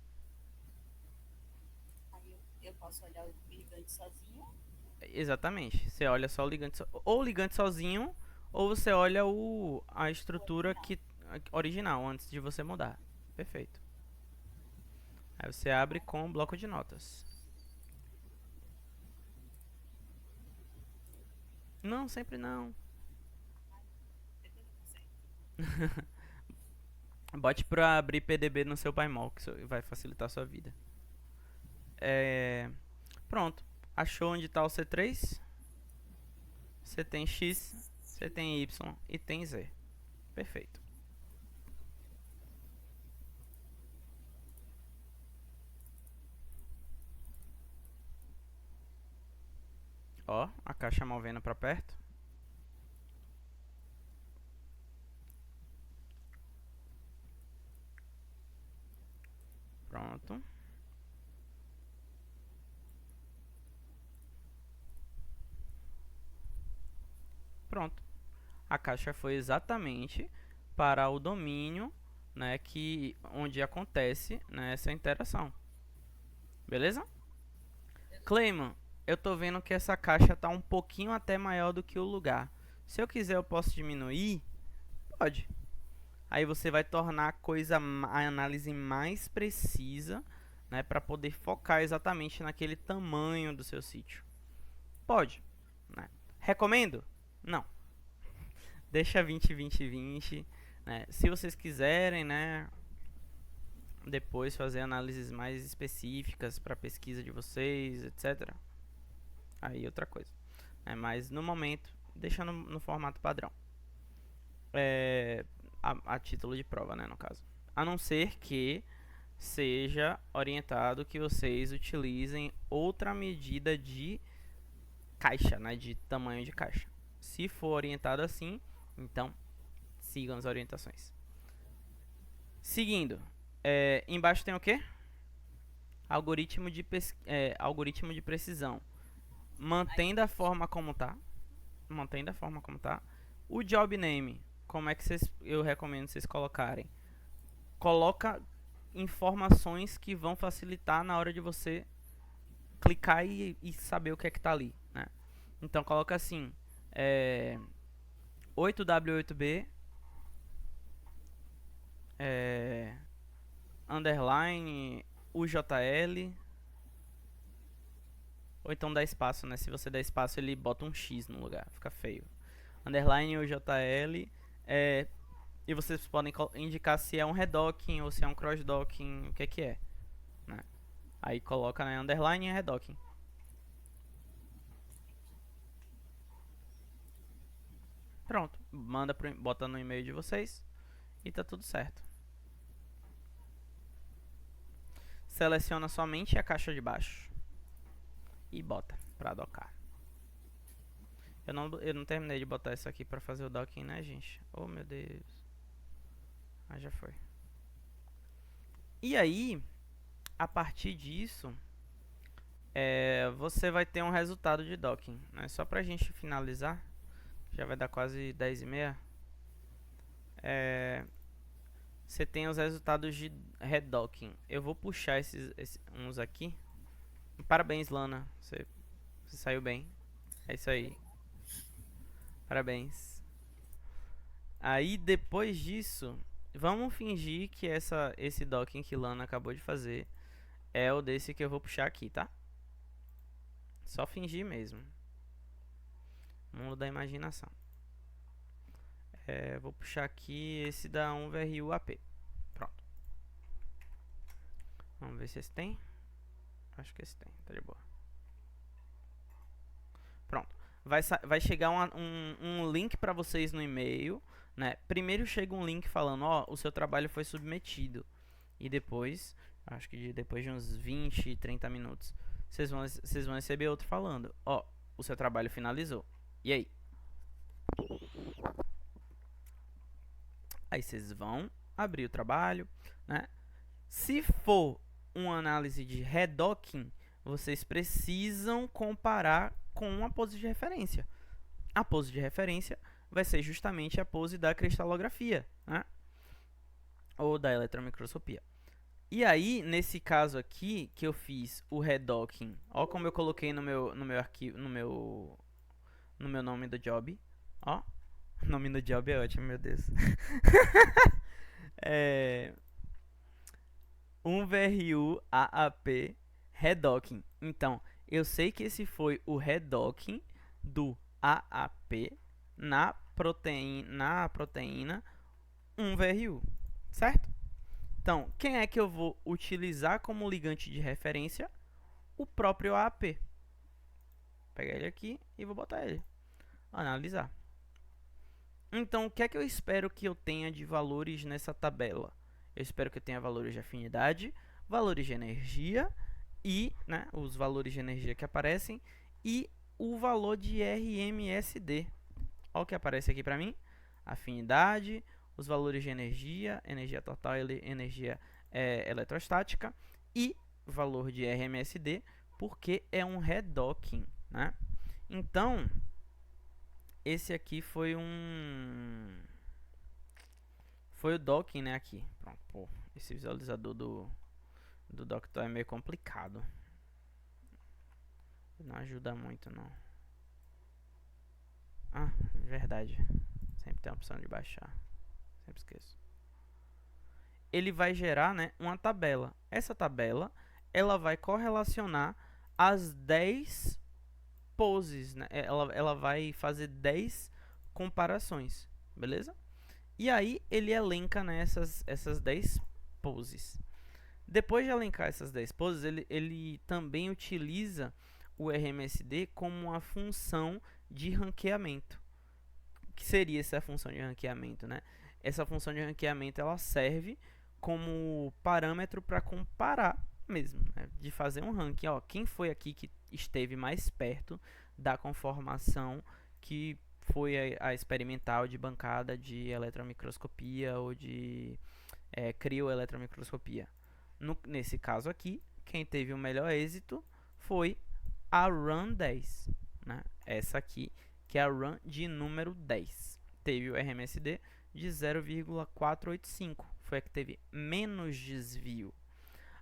Aí eu posso olhar o ligante sozinho. Exatamente. Você olha só o ligante, ou o ligante sozinho, ou você olha a estrutura original antes de você mudar. Perfeito. Aí você abre com o bloco de notas. Não, sempre não. Bote pra abrir PDB no seu Paimol, que isso vai facilitar a sua vida. Pronto. Achou onde está o C3? Você tem X, você tem Y e tem Z. Perfeito. Ó, a caixa movendo para perto. Pronto. Pronto. A caixa foi exatamente para o domínio, né, onde acontece, né, essa interação. Beleza? Clayman, eu tô vendo que essa caixa tá um pouquinho até maior do que o lugar. Se eu quiser, eu posso diminuir? Pode. Aí você vai tornar a análise mais precisa, né, para poder focar exatamente naquele tamanho do seu sítio. Pode, né? Recomendo? Não. Deixa 20, 20, 20, né? Se vocês quiserem, né, depois fazer análises mais específicas para pesquisa de vocês, etc. Aí outra coisa, né? Mas no momento, deixa no formato padrão. A título de prova, né, no caso. A não ser que seja orientado que vocês utilizem outra medida de caixa, né, de tamanho de caixa. Se for orientado assim, então sigam as orientações. Seguindo, embaixo tem o que? Algoritmo de precisão. Mantém da forma como tá. Mantém da forma como tá. O job name, como é que eu recomendo vocês colocarem? Coloca informações que vão facilitar na hora de você clicar e saber o que é que tá ali, né? Então coloca assim, 8W8B underline UJL, ou então dá espaço, né? Se você der espaço, ele bota um X no lugar, fica feio. Underline UJL, e vocês podem indicar se é um redocking ou se é um crossdocking, o que é, né? Aí coloca, né, underline e redocking. Pronto, bota no e-mail de vocês e tá tudo certo. Seleciona somente a caixa de baixo e bota pra docar. Eu não terminei de botar isso aqui pra fazer o docking, né, gente? Oh, meu Deus. Ah, já foi. E aí, a partir disso, você vai ter um resultado de docking, né? Só pra gente finalizar, já vai dar quase 10h30. Você tem os resultados de redocking. Eu vou puxar uns aqui. Parabéns, Lana. Você saiu bem. É isso aí. Parabéns. Aí, depois disso, vamos fingir que esse docking que Lana acabou de fazer é o desse que eu vou puxar aqui, tá? Só fingir mesmo. Mundo da imaginação. Vou puxar aqui esse da 1VRU AP. Pronto. Vamos ver se esse tem. Acho que esse tem, tá de boa. Pronto. Vai chegar um link para vocês no e-mail, né? Primeiro chega um link falando, ó, o seu trabalho foi submetido. E depois, acho que depois de uns 20, 30 minutos, vocês vão receber outro falando, ó, o seu trabalho finalizou. E aí? Aí vocês vão abrir o trabalho, né? Se for uma análise de redocking, vocês precisam comparar com a pose de referência. A pose de referência vai ser justamente a pose da cristalografia, né? Ou da eletromicroscopia. E aí, nesse caso aqui, que eu fiz o redocking, ó como eu coloquei no meu arquivo, no meu nome do job, ó. O nome do job é ótimo, meu Deus. 1VRU AAP redocking. Então, eu sei que esse foi o redocking do AAP na proteína 1VRU, certo? Então, quem é que eu vou utilizar como ligante de referência? O próprio AAP. Vou pegar ele aqui e vou botar ele. Analisar. Então, o que é que eu espero que eu tenha de valores nessa tabela? Eu espero que eu tenha valores de afinidade, valores de energia e, né, os valores de energia que aparecem e o valor de RMSD. Olha o que aparece aqui para mim. Afinidade, os valores de energia, energia total, energia eletrostática e valor de RMSD, porque é um redocking, né? Então, esse aqui foi o docking, né, aqui. Pronto, pô, esse visualizador do Doctor é meio complicado. Não ajuda muito, não. Ah, verdade. Sempre tem a opção de baixar. Sempre esqueço. Ele vai gerar, né, uma tabela. Essa tabela, ela vai correlacionar as 10 poses, né? Ela vai fazer 10 comparações, beleza? E aí ele elenca, né, essas 10 poses. Depois de elencar essas 10 poses, ele também utiliza o RMSD como uma função de ranqueamento. O que seria essa função de ranqueamento, né? Essa função de ranqueamento ela serve como parâmetro para comparar mesmo, né? De fazer um ranking. Ó, quem foi aqui que esteve mais perto da conformação que foi a experimental de bancada de eletromicroscopia ou de crioeletromicroscopia. Nesse caso aqui, quem teve o melhor êxito foi a run 10, né? Essa aqui, que é a run de número 10. Teve o RMSD de 0,485. Foi a que teve menos desvio.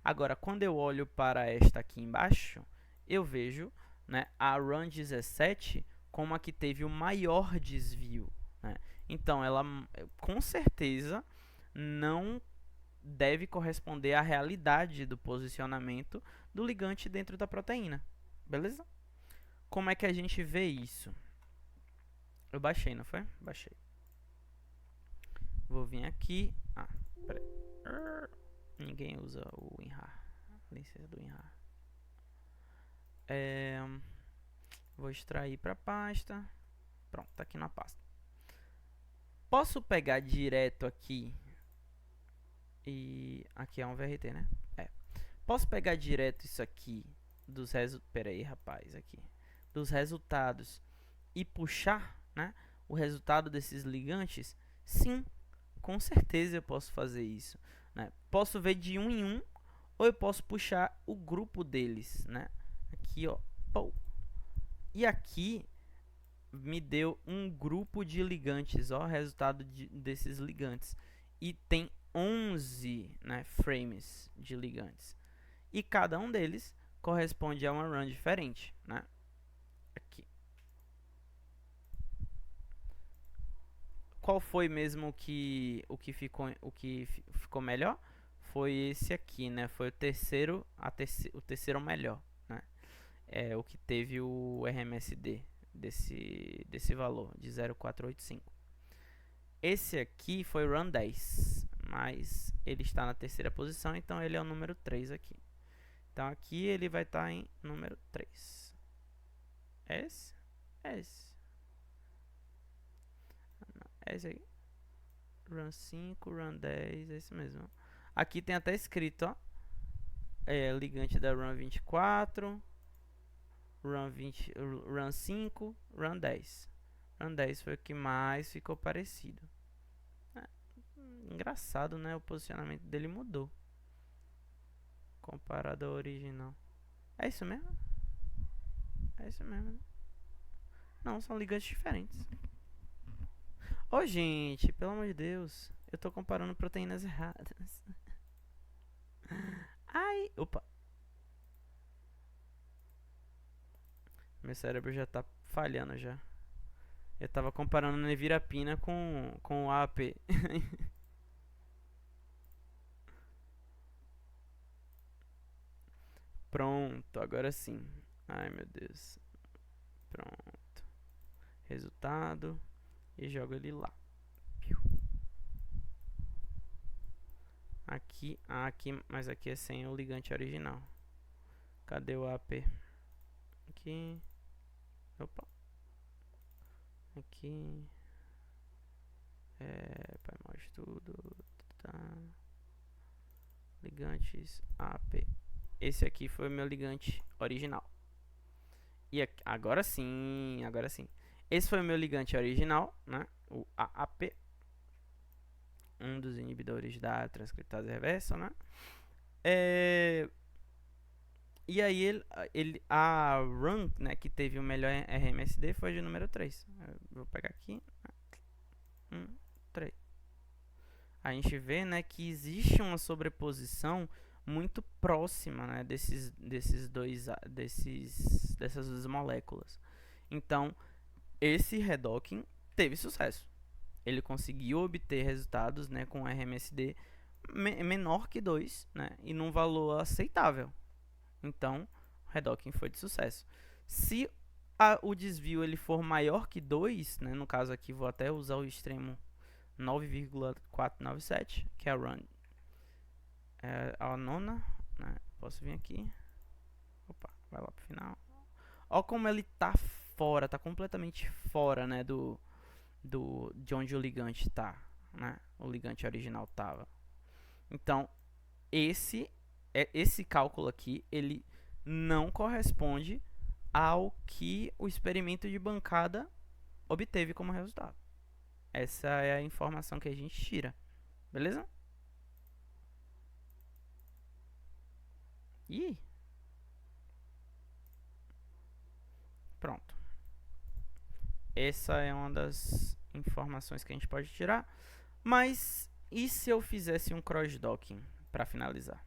Agora, quando eu olho para esta aqui embaixo, eu vejo, né, a run 17 como a que teve o maior desvio. né? Então, ela com certeza não deve corresponder à realidade do posicionamento do ligante dentro da proteína. Beleza? Como é que a gente vê isso? Eu baixei, não foi? Baixei. Vou vir aqui. Ah, peraí. Ninguém usa o WinRAR. Licença do WinRAR. Vou extrair para a pasta. Pronto, tá aqui na pasta. Posso pegar direto aqui. E aqui é um VRT, né? Posso pegar direto isso aqui dos resultados. Pera aí, rapaz, aqui. Dos resultados e puxar, né, o resultado desses ligantes? Sim, com certeza eu posso fazer isso, né? Posso ver de um em um, ou eu posso puxar o grupo deles, né? Aqui, ó. Pou. E aqui me deu um grupo de ligantes, ó, resultado desses ligantes. E tem 11, né, frames de ligantes. E cada um deles corresponde a uma run diferente, né? Aqui. Qual foi mesmo o que ficou melhor? Foi esse aqui, né? Foi o terceiro melhor, né? É o que teve o RMSD desse valor de 0,485. Esse aqui foi run 10, mas ele está na terceira posição, então ele é o número 3 aqui. Então aqui ele vai estar em número 3. Esse? É esse aqui. Run 5, run 10, é esse mesmo. Aqui tem até escrito, ó. Ligante da run 24, run 5, run 10. Run 10 foi o que mais ficou parecido. Engraçado, né? O posicionamento dele mudou comparado ao original. É isso mesmo? É isso mesmo. Não, são ligantes diferentes. Ô, gente, pelo amor de Deus. Eu tô comparando proteínas erradas. Ai, opa. Meu cérebro já tá falhando já. Eu tava comparando nevirapina com o AP. Pronto, agora sim. Ai, meu Deus. Pronto. Resultado. E jogo ele lá. Aqui, mas aqui é sem o ligante original. Cadê o AP? Aqui. Opa. Aqui. Pai, mostra tudo. Tá. Ligantes AP. Esse aqui foi o meu ligante original. E aqui, agora sim. Esse foi o meu ligante original, né? O AAP. Um dos inibidores da transcriptase reversa, né? E aí a run, né, que teve o melhor RMSD foi de número 3. Eu vou pegar aqui. 3. A gente vê, né, que existe uma sobreposição muito próxima, né, dessas duas moléculas. Então, esse redocking teve sucesso. Ele conseguiu obter resultados, né, com RMSD menor que 2, né, e num valor aceitável. Então, o redocking foi de sucesso. Se o desvio ele for maior que 2, né, no caso aqui vou até usar o extremo 9,497, que é a run. A nona, né, posso vir aqui. Opa, vai lá pro final. Ó como ele tá fora, tá completamente fora, né, de onde o ligante tá, né? O ligante original tava. Então, esse cálculo aqui, ele não corresponde ao que o experimento de bancada obteve como resultado. Essa é a informação que a gente tira. Beleza? E pronto. Essa é uma das informações que a gente pode tirar. Mas e se eu fizesse um crossdocking para finalizar?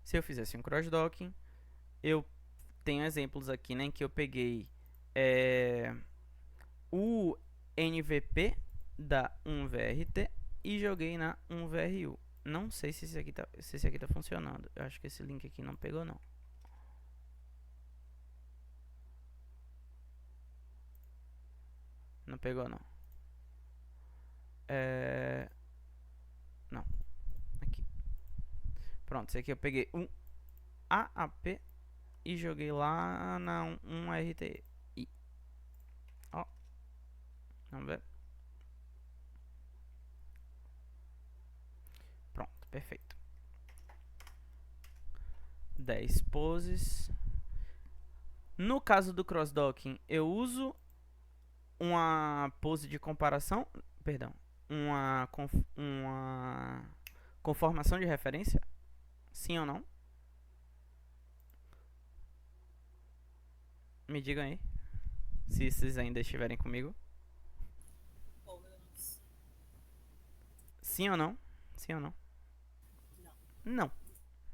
Se eu fizesse um crossdocking, eu tenho exemplos aqui, né, em que eu peguei o NVP da 1VRT e joguei na 1VRU. Não sei se esse aqui tá funcionando. Eu acho que esse link aqui não pegou, não. Não pegou, não. Não. Aqui. Pronto, esse aqui eu peguei um AAP e joguei lá na 1RTI. Ó. Vamos ver. Pronto, perfeito. 10 poses. No caso do crossdocking, eu uso uma pose de comparação, perdão, uma conformação de referência? Sim ou não? Me digam aí, se vocês ainda estiverem comigo. Sim ou não? Sim ou não? Não,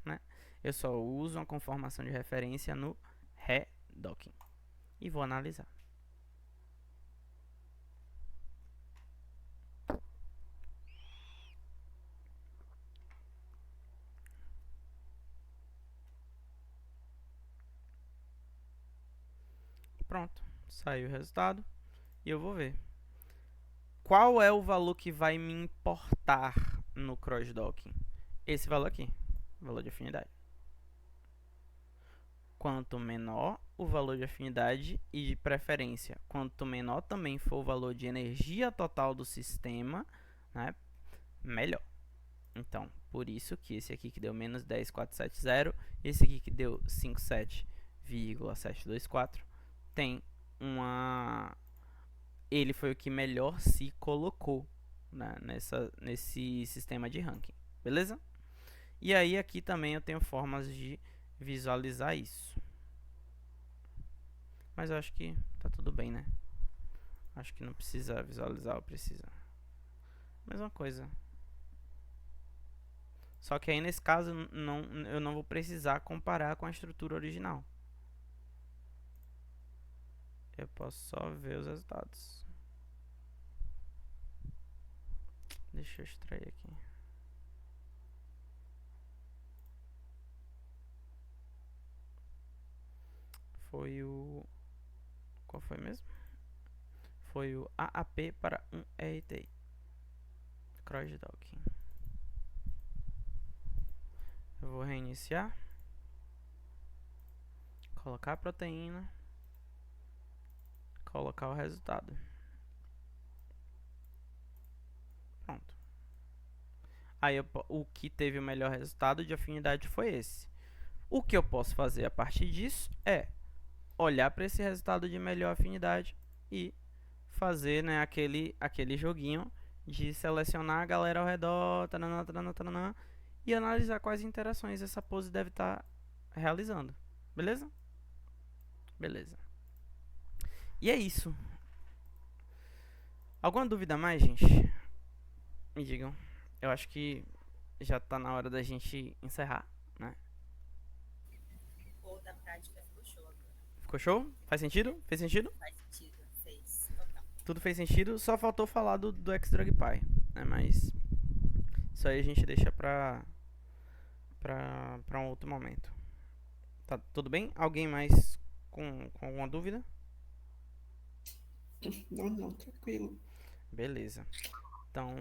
né? Eu só uso uma conformação de referência no redocking e vou analisar. Pronto, saiu o resultado e eu vou ver qual é o valor que vai me importar no crossdocking. Esse valor aqui, valor de afinidade. Quanto menor o valor de afinidade e de preferência, quanto menor também for o valor de energia total do sistema, né, melhor. Então, por isso que esse aqui que deu menos 10,470, esse aqui que deu 57,724, tem uma... Ele foi o que melhor se colocou, né, nesse sistema de ranking, beleza? E aí aqui também eu tenho formas de visualizar isso. Mas eu acho que tá tudo bem, né? Acho que não precisa visualizar ou precisa. Mesma coisa. Só que aí nesse caso eu não vou precisar comparar com a estrutura original. Eu posso só ver os resultados. Deixa eu extrair aqui. Foi o... Qual foi mesmo? Foi o AAP para 1RTI. Crossdocking. Eu vou reiniciar. Colocar a proteína. Colocar o resultado. Pronto. Aí o que teve o melhor resultado de afinidade foi esse. O que eu posso fazer a partir disso é olhar para esse resultado de melhor afinidade e fazer, né, aquele joguinho de selecionar a galera ao redor, taranã, taranã, taranã, e analisar quais interações essa pose deve estar realizando. Beleza? Beleza. E é isso. Alguma dúvida a mais, gente? Me digam. Eu acho que já tá na hora da gente encerrar, né? Ou da prática ficou show agora. Ficou show? Faz sentido? Fez sentido? Faz sentido, fez. Total. Tudo fez sentido, só faltou falar do X-Drug-Py, né? Mas isso aí a gente deixa pra um outro momento. Tá tudo bem? Alguém mais com alguma dúvida? Não, tranquilo. Beleza. Então,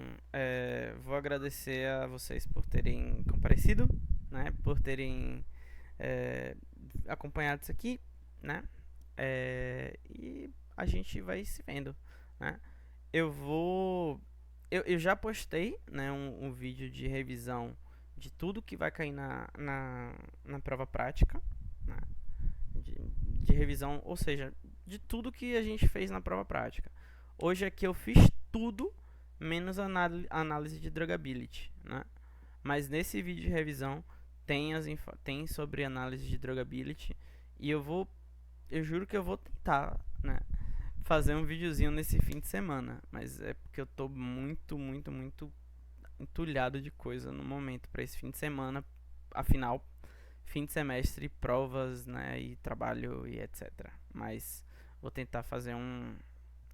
vou agradecer a vocês por terem comparecido, né? Por terem acompanhado isso aqui, né? E a gente vai se vendo, né? Eu já postei, né, um vídeo de revisão de tudo que vai cair na prova prática, né? De revisão, ou seja, de tudo que a gente fez na prova prática. Hoje aqui eu fiz tudo menos análise de drugability, né? Mas nesse vídeo de revisão tem sobre análise de drugability e eu juro que eu vou tentar, né, fazer um videozinho nesse fim de semana, mas é porque eu tô muito entulhado de coisa no momento para esse fim de semana, afinal fim de semestre, provas, né, e trabalho e etc. Mas vou tentar fazer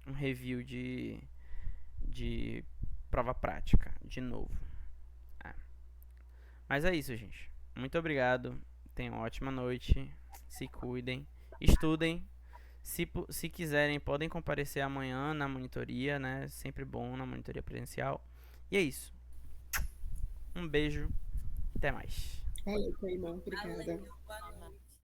um review de prova prática, de novo. Mas é isso, gente. Muito obrigado. Tenham uma ótima noite. Se cuidem. Estudem. Se quiserem, podem comparecer amanhã na monitoria, né? Sempre bom na monitoria presencial. E é isso. Um beijo. Até mais. Valeu, foi bom. Obrigada. Valeu, boa